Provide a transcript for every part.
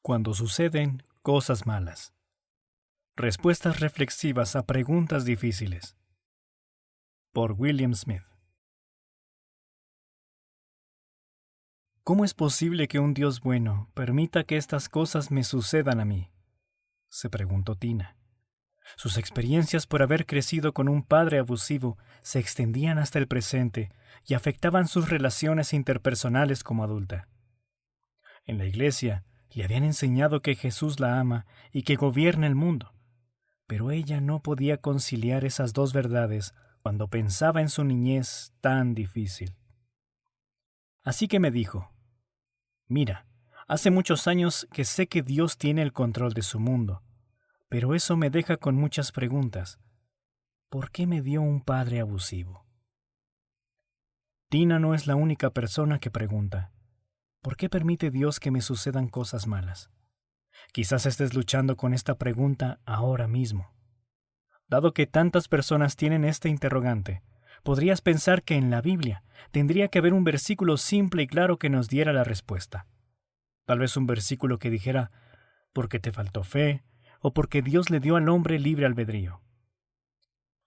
Cuando suceden cosas malas. Respuestas reflexivas a preguntas difíciles. Por William Smith. ¿Cómo es posible que un Dios bueno permita que estas cosas me sucedan a mí?, se preguntó Tina. Sus experiencias por haber crecido con un padre abusivo se extendían hasta el presente y afectaban sus relaciones interpersonales como adulta. En la iglesia le habían enseñado que Jesús la ama y que gobierna el mundo, pero ella no podía conciliar esas dos verdades cuando pensaba en su niñez tan difícil. Así que me dijo: «Mira, hace muchos años que sé que Dios tiene el control de su mundo, pero eso me deja con muchas preguntas. ¿Por qué me dio un padre abusivo?». Tina no es la única persona que pregunta: ¿por qué permite Dios que me sucedan cosas malas? Quizás estés luchando con esta pregunta ahora mismo. Dado que tantas personas tienen este interrogante, podrías pensar que en la Biblia tendría que haber un versículo simple y claro que nos diera la respuesta. Tal vez un versículo que dijera: porque te faltó fe, o porque Dios le dio al hombre libre albedrío.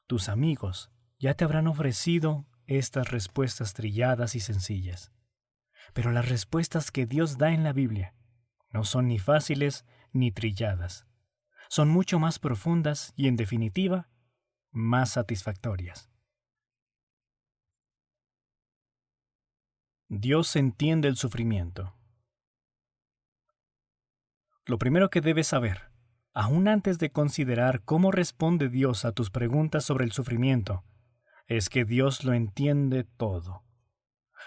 Tus amigos ya te habrán ofrecido estas respuestas trilladas y sencillas. Pero las respuestas que Dios da en la Biblia no son ni fáciles ni trilladas. Son mucho más profundas y, en definitiva, más satisfactorias. Dios entiende el sufrimiento. Lo primero que debes saber, aún antes de considerar cómo responde Dios a tus preguntas sobre el sufrimiento, es que Dios lo entiende todo.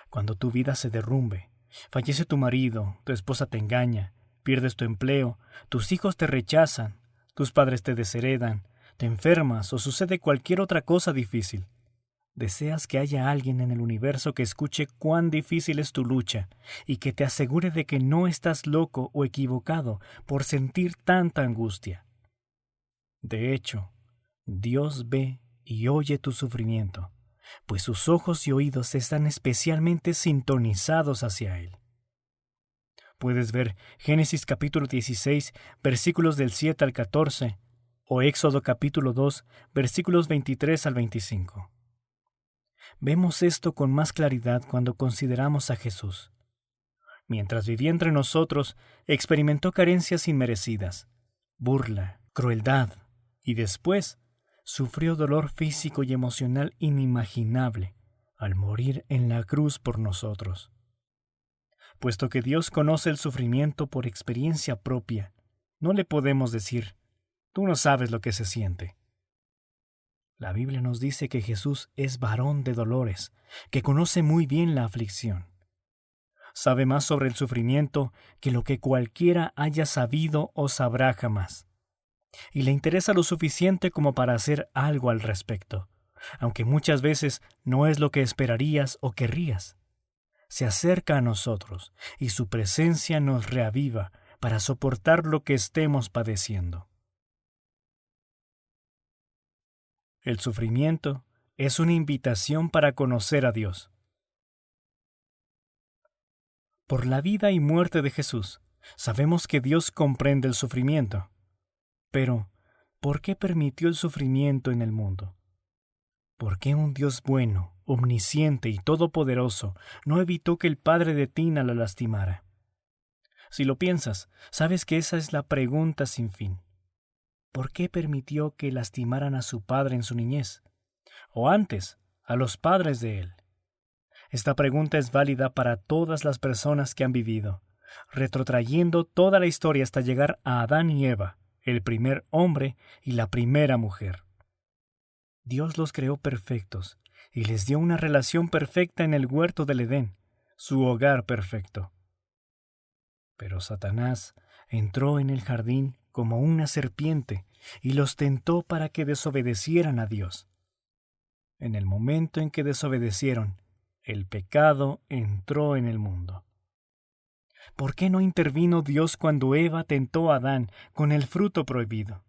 Cuando tu vida se derrumbe, fallece tu marido, tu esposa te engaña, pierdes tu empleo, tus hijos te rechazan, tus padres te desheredan, te enfermas o sucede cualquier otra cosa difícil, deseas que haya alguien en el universo que escuche cuán difícil es tu lucha y que te asegure de que no estás loco o equivocado por sentir tanta angustia. De hecho, Dios ve y oye tu sufrimiento, pues sus ojos y oídos están especialmente sintonizados hacia Él. Puedes ver Génesis capítulo 16, versículos del 7 al 14, o Éxodo capítulo 2, versículos 23 al 25. Vemos esto con más claridad cuando consideramos a Jesús. Mientras vivía entre nosotros, experimentó carencias inmerecidas, burla, crueldad, y después sufrió dolor físico y emocional inimaginable al morir en la cruz por nosotros. Puesto que Dios conoce el sufrimiento por experiencia propia, no le podemos decir: «Tú no sabes lo que se siente». La Biblia nos dice que Jesús es varón de dolores, que conoce muy bien la aflicción. Sabe más sobre el sufrimiento que lo que cualquiera haya sabido o sabrá jamás. Y le interesa lo suficiente como para hacer algo al respecto, aunque muchas veces no es lo que esperarías o querrías. Se acerca a nosotros y su presencia nos reaviva para soportar lo que estemos padeciendo. El sufrimiento es una invitación para conocer a Dios. Por la vida y muerte de Jesús, sabemos que Dios comprende el sufrimiento. Pero, ¿por qué permitió el sufrimiento en el mundo? ¿Por qué un Dios bueno, omnisciente y todopoderoso no evitó que el padre de Tina la lastimara? Si lo piensas, sabes que esa es la pregunta sin fin. ¿Por qué permitió que lastimaran a su padre en su niñez? O antes, a los padres de él. Esta pregunta es válida para todas las personas que han vivido, retrotrayendo toda la historia hasta llegar a Adán y Eva, el primer hombre y la primera mujer. Dios los creó perfectos y les dio una relación perfecta en el huerto del Edén, su hogar perfecto. Pero Satanás entró en el jardín como una serpiente y los tentó para que desobedecieran a Dios. En el momento en que desobedecieron, el pecado entró en el mundo. ¿Por qué no intervino Dios cuando Eva tentó a Adán con el fruto prohibido?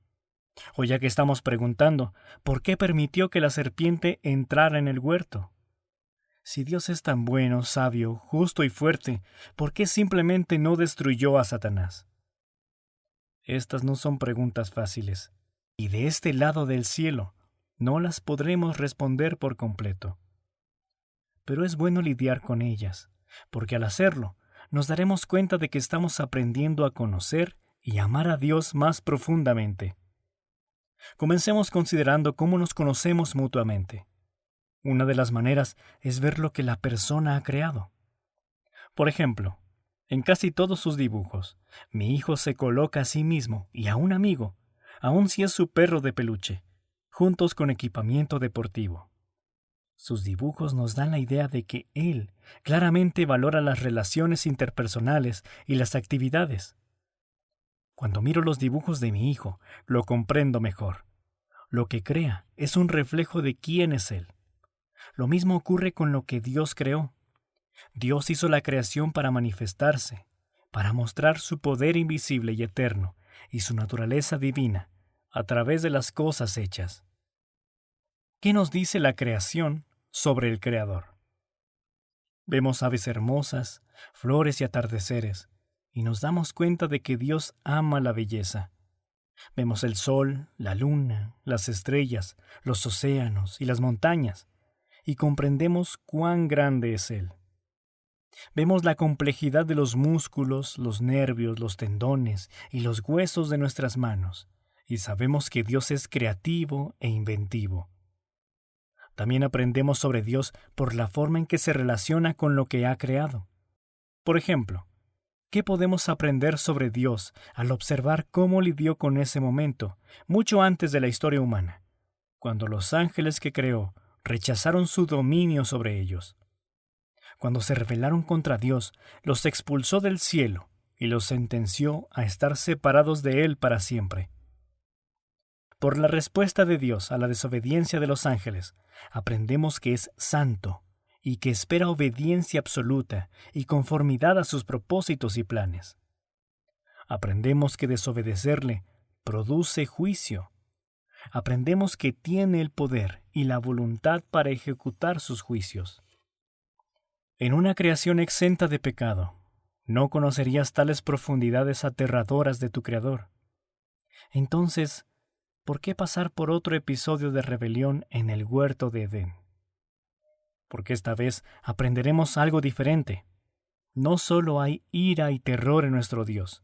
O ya que estamos preguntando, ¿por qué permitió que la serpiente entrara en el huerto? Si Dios es tan bueno, sabio, justo y fuerte, ¿por qué simplemente no destruyó a Satanás? Estas no son preguntas fáciles, y de este lado del cielo no las podremos responder por completo. Pero es bueno lidiar con ellas, porque al hacerlo, nos daremos cuenta de que estamos aprendiendo a conocer y amar a Dios más profundamente. Comencemos considerando cómo nos conocemos mutuamente. Una de las maneras es ver lo que la persona ha creado. Por ejemplo, en casi todos sus dibujos, mi hijo se coloca a sí mismo y a un amigo, aun si es su perro de peluche, juntos con equipamiento deportivo. Sus dibujos nos dan la idea de que él claramente valora las relaciones interpersonales y las actividades. Cuando miro los dibujos de mi hijo, lo comprendo mejor. Lo que crea es un reflejo de quién es él. Lo mismo ocurre con lo que Dios creó. Dios hizo la creación para manifestarse, para mostrar su poder invisible y eterno y su naturaleza divina a través de las cosas hechas. ¿Qué nos dice la creación sobre el Creador? Vemos aves hermosas, flores y atardeceres, y nos damos cuenta de que Dios ama la belleza. Vemos el sol, la luna, las estrellas, los océanos y las montañas, y comprendemos cuán grande es Él. Vemos la complejidad de los músculos, los nervios, los tendones y los huesos de nuestras manos, y sabemos que Dios es creativo e inventivo. También aprendemos sobre Dios por la forma en que se relaciona con lo que ha creado. Por ejemplo, ¿qué podemos aprender sobre Dios al observar cómo lidió con ese momento, mucho antes de la historia humana, cuando los ángeles que creó rechazaron su dominio sobre ellos? Cuando se rebelaron contra Dios, los expulsó del cielo y los sentenció a estar separados de Él para siempre. Por la respuesta de Dios a la desobediencia de los ángeles, aprendemos que es santo y que espera obediencia absoluta y conformidad a sus propósitos y planes. Aprendemos que desobedecerle produce juicio. Aprendemos que tiene el poder y la voluntad para ejecutar sus juicios. En una creación exenta de pecado, no conocerías tales profundidades aterradoras de tu Creador. Entonces, ¿por qué pasar por otro episodio de rebelión en el huerto de Edén? Porque esta vez aprenderemos algo diferente. No solo hay ira y terror en nuestro Dios,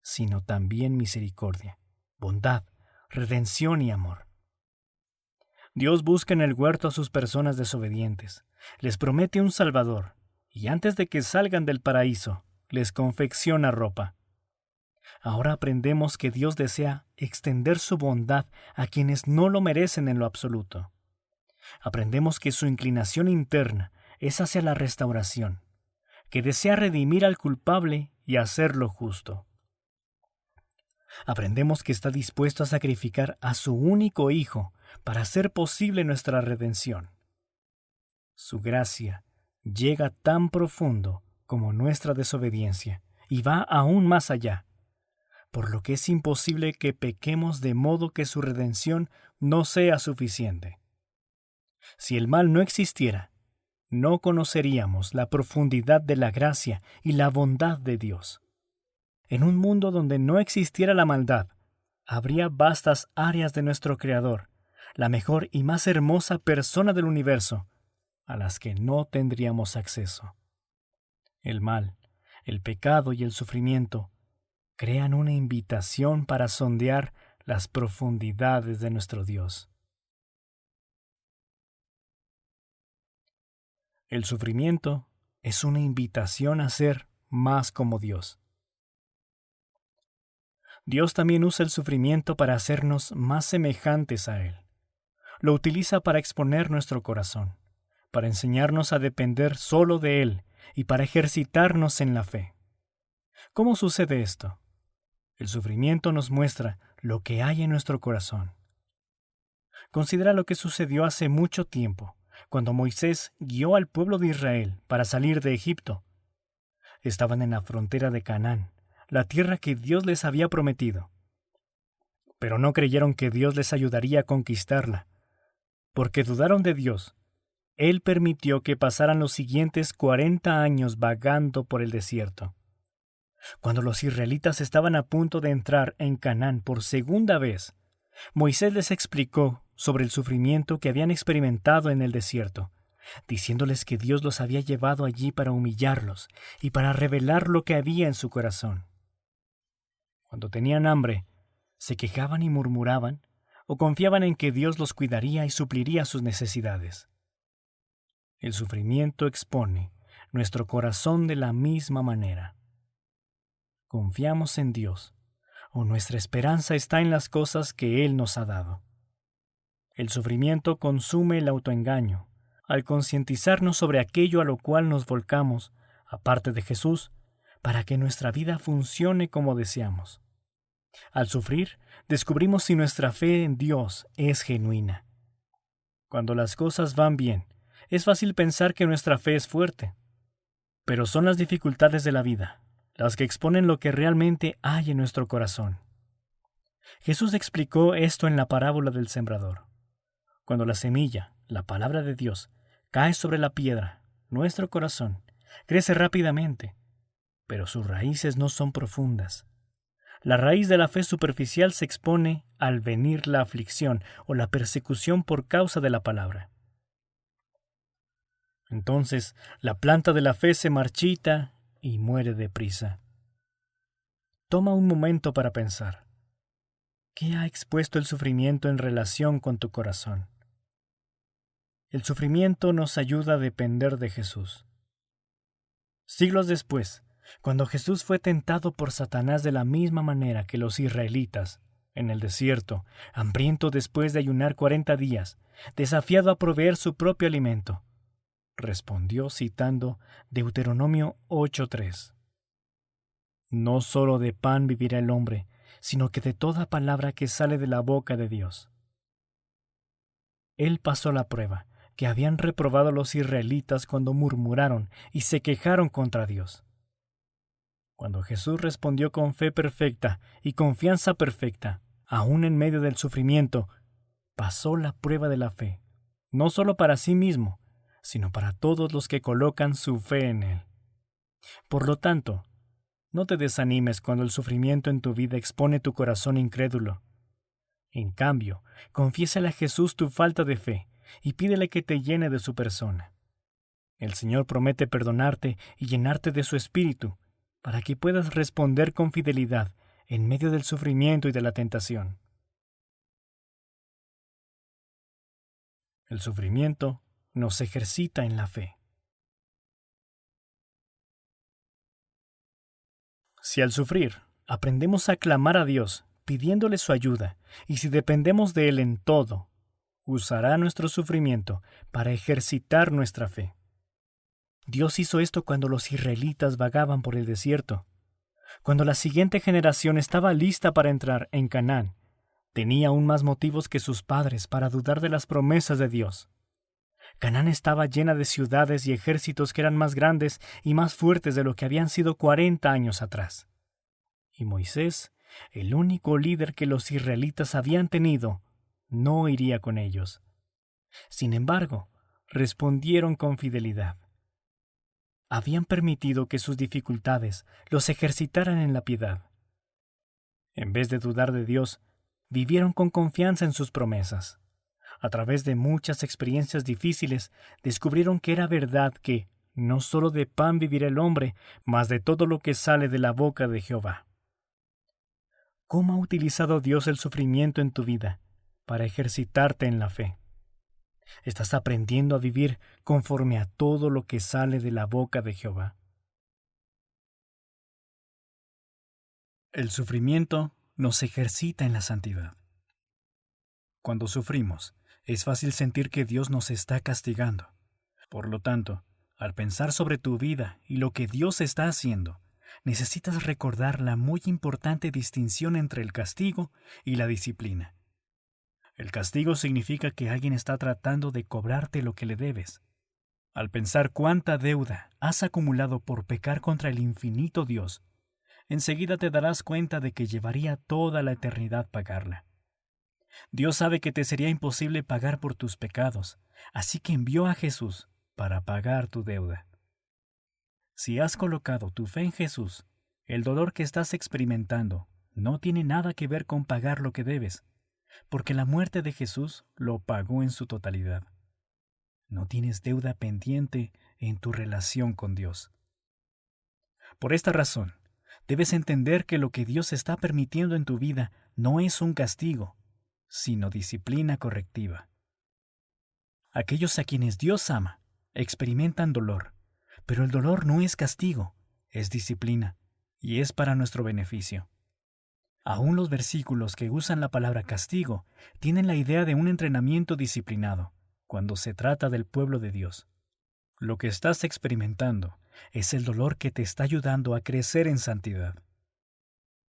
sino también misericordia, bondad, redención y amor. Dios busca en el huerto a sus personas desobedientes, les promete un Salvador, y antes de que salgan del paraíso, les confecciona ropa. Ahora aprendemos que Dios desea extender su bondad a quienes no lo merecen en lo absoluto. Aprendemos que su inclinación interna es hacia la restauración, que desea redimir al culpable y hacerlo justo. Aprendemos que está dispuesto a sacrificar a su único Hijo para hacer posible nuestra redención. Su gracia llega tan profundo como nuestra desobediencia y va aún más allá, por lo que es imposible que pequemos de modo que su redención no sea suficiente. Si el mal no existiera, no conoceríamos la profundidad de la gracia y la bondad de Dios. En un mundo donde no existiera la maldad, habría vastas áreas de nuestro Creador, la mejor y más hermosa persona del universo, a las que no tendríamos acceso. El mal, el pecado y el sufrimiento crean una invitación para sondear las profundidades de nuestro Dios. El sufrimiento es una invitación a ser más como Dios. Dios también usa el sufrimiento para hacernos más semejantes a Él. Lo utiliza para exponer nuestro corazón, para enseñarnos a depender solo de Él y para ejercitarnos en la fe. ¿Cómo sucede esto? El sufrimiento nos muestra lo que hay en nuestro corazón. Considera lo que sucedió hace mucho tiempo, cuando Moisés guió al pueblo de Israel para salir de Egipto. Estaban en la frontera de Canaán, la tierra que Dios les había prometido. Pero no creyeron que Dios les ayudaría a conquistarla. Porque dudaron de Dios, Él permitió que pasaran los siguientes 40 años vagando por el desierto. Cuando los israelitas estaban a punto de entrar en Canaán por segunda vez, Moisés les explicó sobre el sufrimiento que habían experimentado en el desierto, diciéndoles que Dios los había llevado allí para humillarlos y para revelar lo que había en su corazón. Cuando tenían hambre, se quejaban y murmuraban, o confiaban en que Dios los cuidaría y supliría sus necesidades. El sufrimiento expone nuestro corazón de la misma manera. ¿Confiamos en Dios o nuestra esperanza está en las cosas que Él nos ha dado? El sufrimiento consume el autoengaño. Al concientizarnos sobre aquello a lo cual nos volcamos, aparte de Jesús, para que nuestra vida funcione como deseamos. Al sufrir, descubrimos si nuestra fe en Dios es genuina. Cuando las cosas van bien, es fácil pensar que nuestra fe es fuerte. Pero son las dificultades de la vida las que exponen lo que realmente hay en nuestro corazón. Jesús explicó esto en la parábola del sembrador. Cuando la semilla, la palabra de Dios, cae sobre la piedra, nuestro corazón, crece rápidamente, pero sus raíces no son profundas. La raíz de la fe superficial se expone al venir la aflicción o la persecución por causa de la palabra. Entonces, la planta de la fe se marchita y muere deprisa. Toma un momento para pensar. ¿Qué ha expuesto el sufrimiento en relación con tu corazón? El sufrimiento nos ayuda a depender de Jesús. Siglos después, cuando Jesús fue tentado por Satanás de la misma manera que los israelitas, en el desierto, hambriento después de ayunar 40 días, desafiado a proveer su propio alimento, respondió citando Deuteronomio 8:3. No solo de pan vivirá el hombre, sino que de toda palabra que sale de la boca de Dios. Él pasó la prueba que habían reprobado los israelitas cuando murmuraron y se quejaron contra Dios. Cuando Jesús respondió con fe perfecta y confianza perfecta, aún en medio del sufrimiento, pasó la prueba de la fe, no solo para sí mismo, sino para todos los que colocan su fe en Él. Por lo tanto, no te desanimes cuando el sufrimiento en tu vida expone tu corazón incrédulo. En cambio, confiésale a Jesús tu falta de fe y pídele que te llene de su persona. El Señor promete perdonarte y llenarte de su Espíritu, para que puedas responder con fidelidad en medio del sufrimiento y de la tentación. El sufrimiento nos ejercita en la fe. Si al sufrir aprendemos a clamar a Dios pidiéndole su ayuda, y si dependemos de Él en todo, usará nuestro sufrimiento para ejercitar nuestra fe. Dios hizo esto cuando los israelitas vagaban por el desierto. Cuando la siguiente generación estaba lista para entrar en Canaán, tenía aún más motivos que sus padres para dudar de las promesas de Dios. Canaán estaba llena de ciudades y ejércitos que eran más grandes y más fuertes de lo que habían sido 40 años atrás. Y Moisés, el único líder que los israelitas habían tenido, no iría con ellos. Sin embargo, respondieron con fidelidad. Habían permitido que sus dificultades los ejercitaran en la piedad. En vez de dudar de Dios, vivieron con confianza en sus promesas. A través de muchas experiencias difíciles, descubrieron que era verdad que no solo de pan vivirá el hombre, mas de todo lo que sale de la boca de Jehová. ¿Cómo ha utilizado Dios el sufrimiento en tu vida para ejercitarte en la fe? ¿Estás aprendiendo a vivir conforme a todo lo que sale de la boca de Jehová? El sufrimiento nos ejercita en la santidad. Cuando sufrimos, es fácil sentir que Dios nos está castigando. Por lo tanto, al pensar sobre tu vida y lo que Dios está haciendo, necesitas recordar la muy importante distinción entre el castigo y la disciplina. El castigo significa que alguien está tratando de cobrarte lo que le debes. Al pensar cuánta deuda has acumulado por pecar contra el infinito Dios, enseguida te darás cuenta de que llevaría toda la eternidad pagarla. Dios sabe que te sería imposible pagar por tus pecados, así que envió a Jesús para pagar tu deuda. Si has colocado tu fe en Jesús, El dolor que estás experimentando no tiene nada que ver con pagar lo que debes, porque la muerte de Jesús lo pagó en su totalidad. No tienes deuda pendiente en tu relación con Dios. Por esta razón, debes entender que lo que Dios está permitiendo en tu vida no es un castigo, sino disciplina correctiva. Aquellos a quienes Dios ama experimentan dolor, pero el dolor no es castigo, es disciplina, y es para nuestro beneficio. Aún los versículos que usan la palabra castigo tienen la idea de un entrenamiento disciplinado, cuando se trata del pueblo de Dios. Lo que estás experimentando es el dolor que te está ayudando a crecer en santidad.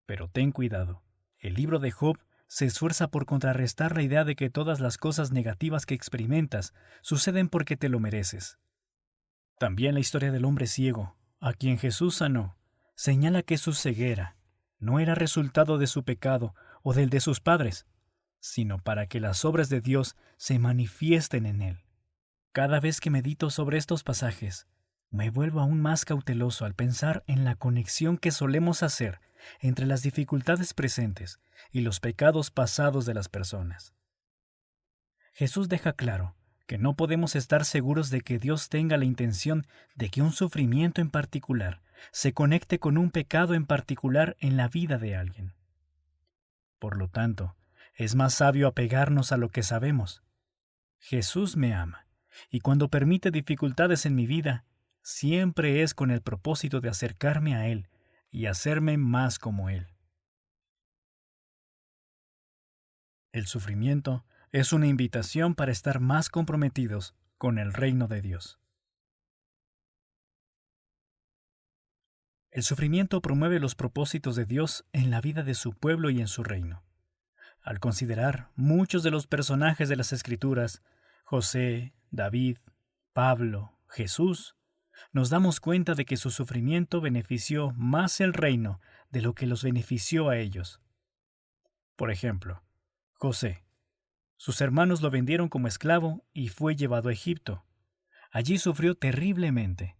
Pero ten cuidado, el libro de Job se esfuerza por contrarrestar la idea de que todas las cosas negativas que experimentas suceden porque te lo mereces. También la historia del hombre ciego, a quien Jesús sanó, señala que su ceguera no era resultado de su pecado o del de sus padres, sino para que las obras de Dios se manifiesten en él. Cada vez que medito sobre estos pasajes, me vuelvo aún más cauteloso al pensar en la conexión que solemos hacer entre las dificultades presentes y los pecados pasados de las personas. Jesús deja claro que no podemos estar seguros de que Dios tenga la intención de que un sufrimiento en particular se conecte con un pecado en particular en la vida de alguien. Por lo tanto, es más sabio apegarnos a lo que sabemos. Jesús me ama, y cuando permite dificultades en mi vida, siempre es con el propósito de acercarme a Él y hacerme más como Él. El sufrimiento es una invitación para estar más comprometidos con el reino de Dios. El sufrimiento promueve los propósitos de Dios en la vida de su pueblo y en su reino. Al considerar muchos de los personajes de las Escrituras, José, David, Pablo, Jesús, nos damos cuenta de que su sufrimiento benefició más el reino de lo que los benefició a ellos. Por ejemplo, José. Sus hermanos lo vendieron como esclavo y fue llevado a Egipto. Allí sufrió terriblemente.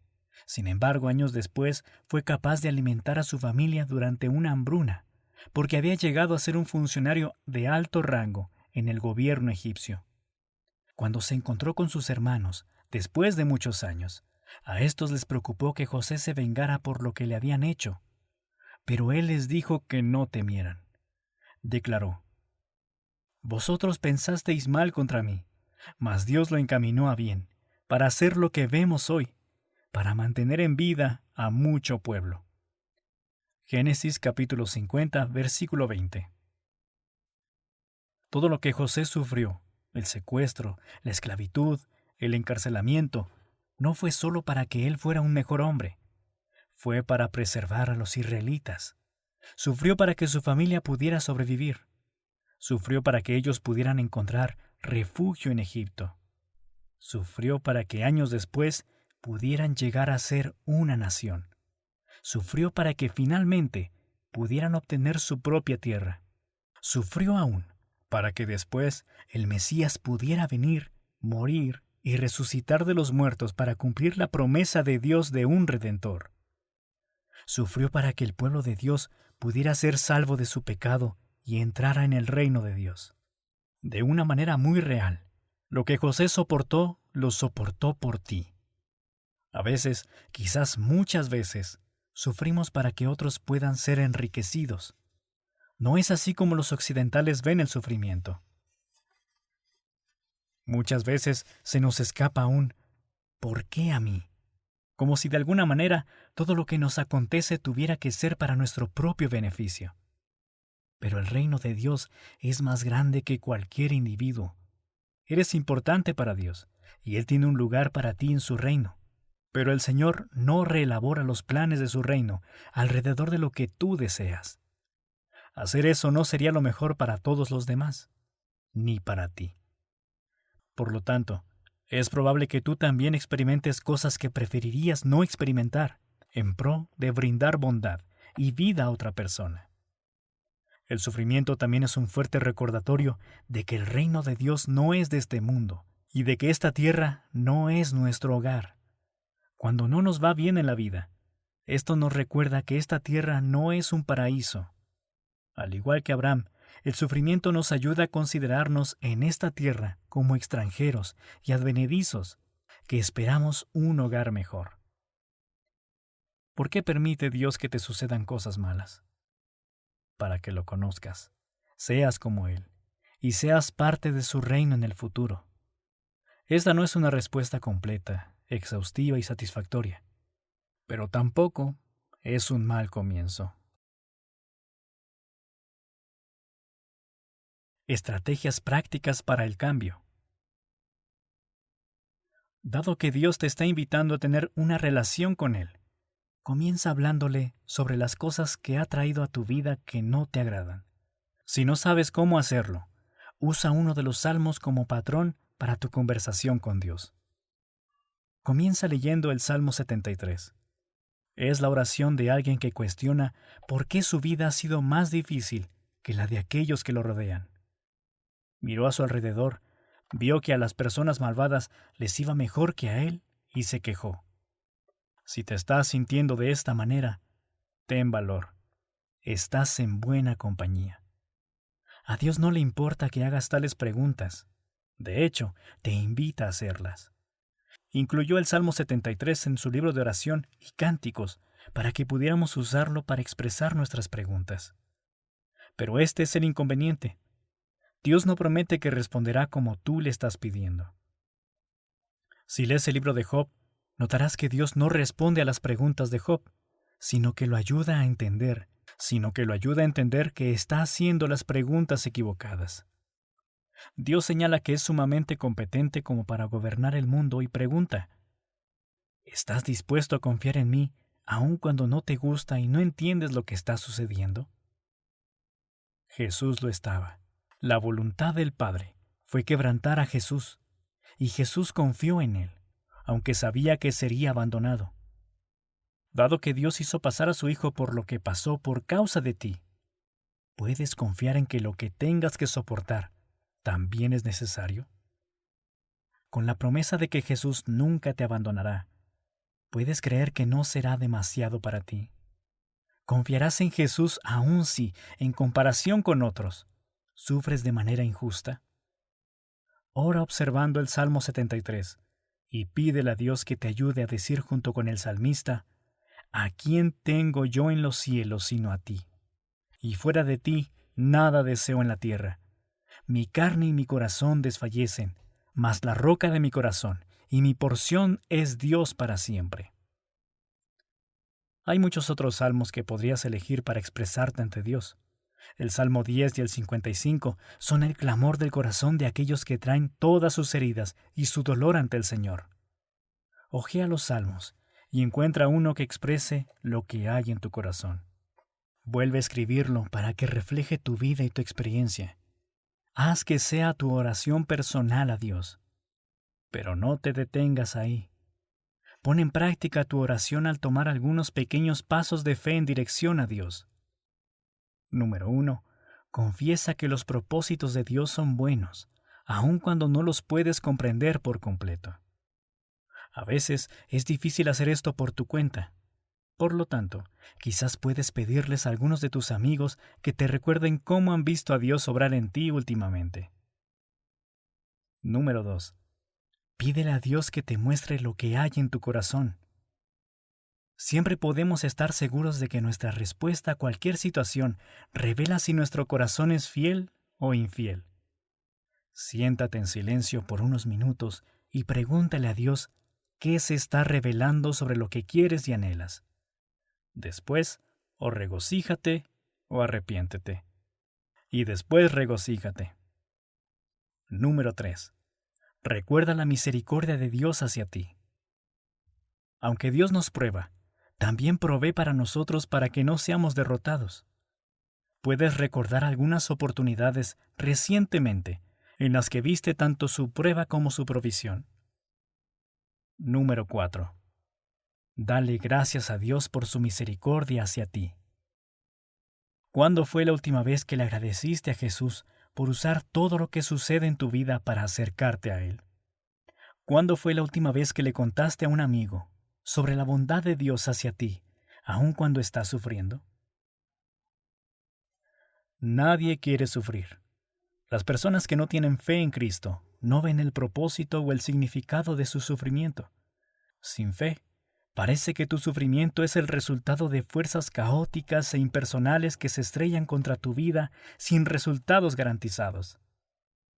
Sin embargo, años después fue capaz de alimentar a su familia durante una hambruna, porque había llegado a ser un funcionario de alto rango en el gobierno egipcio. Cuando se encontró con sus hermanos, después de muchos años, a estos les preocupó que José se vengara por lo que le habían hecho. Pero él les dijo que no temieran. Declaró: «Vosotros pensasteis mal contra mí, mas Dios lo encaminó a bien, para hacer lo que vemos hoy, para mantener en vida a mucho pueblo». Génesis capítulo 50, versículo 20. Todo lo que José sufrió, el secuestro, la esclavitud, el encarcelamiento, no fue solo para que él fuera un mejor hombre. Fue para preservar a los israelitas. Sufrió para que su familia pudiera sobrevivir. Sufrió para que ellos pudieran encontrar refugio en Egipto. Sufrió para que años después pudieran llegar a ser una nación. Sufrió para que finalmente pudieran obtener su propia tierra. Sufrió aún para que después el Mesías pudiera venir, morir y resucitar de los muertos para cumplir la promesa de Dios de un Redentor. Sufrió para que el pueblo de Dios pudiera ser salvo de su pecado y entrara en el reino de Dios. De una manera muy real, lo que José soportó, lo soportó por ti. A veces, quizás muchas veces, sufrimos para que otros puedan ser enriquecidos. No es así como los occidentales ven el sufrimiento. Muchas veces se nos escapa un ¿por qué a mí? Como si de alguna manera todo lo que nos acontece tuviera que ser para nuestro propio beneficio. Pero el reino de Dios es más grande que cualquier individuo. Eres importante para Dios, y Él tiene un lugar para ti en su reino. Pero el Señor no reelabora los planes de su reino alrededor de lo que tú deseas. Hacer eso no sería lo mejor para todos los demás, ni para ti. Por lo tanto, es probable que tú también experimentes cosas que preferirías no experimentar, en pro de brindar bondad y vida a otra persona. El sufrimiento también es un fuerte recordatorio de que el reino de Dios no es de este mundo y de que esta tierra no es nuestro hogar. Cuando no nos va bien en la vida, Esto nos recuerda que esta tierra no es un paraíso. Al igual que Abraham, el sufrimiento nos ayuda a considerarnos en esta tierra como extranjeros y advenedizos, que esperamos un hogar mejor. ¿Por qué permite Dios que te sucedan cosas malas? Para que lo conozcas, seas como Él, y seas parte de su reino en el futuro. Esta no es una respuesta completa, exhaustiva y satisfactoria, pero tampoco es un mal comienzo. Estrategias prácticas para el cambio. Dado que Dios te está invitando a tener una relación con Él, comienza hablándole sobre las cosas que ha traído a tu vida que no te agradan. Si no sabes cómo hacerlo, usa uno de los salmos como patrón para tu conversación con Dios. Comienza leyendo el Salmo 73. Es la oración de alguien que cuestiona por qué su vida ha sido más difícil que la de aquellos que lo rodean. Miró a su alrededor, vio que a las personas malvadas les iba mejor que a él y se quejó. Si te estás sintiendo de esta manera, ten valor. Estás en buena compañía. A Dios no le importa que hagas tales preguntas. De hecho, te invita a hacerlas. Incluyó el Salmo 73 en su libro de oración y cánticos para que pudiéramos usarlo para expresar nuestras preguntas. Pero este es el inconveniente. Dios no promete que responderá como tú le estás pidiendo. Si lees el libro de Job, notarás que Dios no responde a las preguntas de Job, sino que lo ayuda a entender que está haciendo las preguntas equivocadas. Dios señala que es sumamente competente como para gobernar el mundo y pregunta: ¿estás dispuesto a confiar en mí aun cuando no te gusta y no entiendes lo que está sucediendo? Jesús lo estaba. La voluntad del Padre fue quebrantar a Jesús, y Jesús confió en él, aunque sabía que sería abandonado. Dado que Dios hizo pasar a su Hijo por lo que pasó por causa de ti, ¿puedes confiar en que lo que tengas que soportar también es necesario? Con la promesa de que Jesús nunca te abandonará, ¿puedes creer que no será demasiado para ti? ¿Confiarás en Jesús aun si, en comparación con otros, sufres de manera injusta? Ora observando el Salmo 73 y pídele a Dios que te ayude a decir junto con el salmista: ¿a quién tengo yo en los cielos sino a ti? Y fuera de ti nada deseo en la tierra. Mi carne y mi corazón desfallecen, mas la roca de mi corazón y mi porción es Dios para siempre. Hay muchos otros salmos que podrías elegir para expresarte ante Dios. El Salmo 10 y el 55 son el clamor del corazón de aquellos que traen todas sus heridas y su dolor ante el Señor. Hojea los salmos y encuentra uno que exprese lo que hay en tu corazón. Vuelve a escribirlo para que refleje tu vida y tu experiencia. Haz que sea tu oración personal a Dios. Pero no te detengas ahí. Pon en práctica tu oración al tomar algunos pequeños pasos de fe en dirección a Dios. Número 1. Confiesa que los propósitos de Dios son buenos, aun cuando no los puedes comprender por completo. A veces es difícil hacer esto por tu cuenta. Por lo tanto, quizás puedes pedirles a algunos de tus amigos que te recuerden cómo han visto a Dios obrar en ti últimamente. Número 2. Pídele a Dios que te muestre lo que hay en tu corazón. Siempre podemos estar seguros de que nuestra respuesta a cualquier situación revela si nuestro corazón es fiel o infiel. Siéntate en silencio por unos minutos y pregúntale a Dios qué se está revelando sobre lo que quieres y anhelas. Después, o regocíjate o arrepiéntete. Y después regocíjate. Número 3. Recuerda la misericordia de Dios hacia ti. Aunque Dios nos prueba, también provee para nosotros para que no seamos derrotados. ¿Puedes recordar algunas oportunidades recientemente en las que viste tanto su prueba como su provisión? Número 4. Dale gracias a Dios por su misericordia hacia ti. ¿Cuándo fue la última vez que le agradeciste a Jesús por usar todo lo que sucede en tu vida para acercarte a Él? ¿Cuándo fue la última vez que le contaste a un amigo sobre la bondad de Dios hacia ti, aun cuando estás sufriendo? Nadie quiere sufrir. Las personas que no tienen fe en Cristo no ven el propósito o el significado de su sufrimiento. Sin fe, parece que tu sufrimiento es el resultado de fuerzas caóticas e impersonales que se estrellan contra tu vida sin resultados garantizados.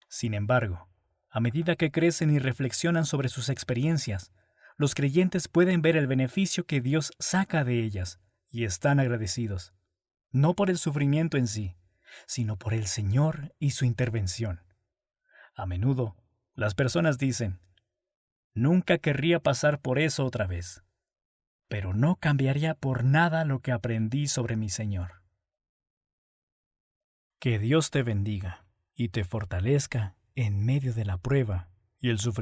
Sin embargo, a medida que crecen y reflexionan sobre sus experiencias, los creyentes pueden ver el beneficio que Dios saca de ellas y están agradecidos, no por el sufrimiento en sí, sino por el Señor y su intervención. A menudo, las personas dicen, nunca querría pasar por eso otra vez, pero no cambiaría por nada lo que aprendí sobre mi Señor. Que Dios te bendiga y te fortalezca en medio de la prueba y el sufrimiento.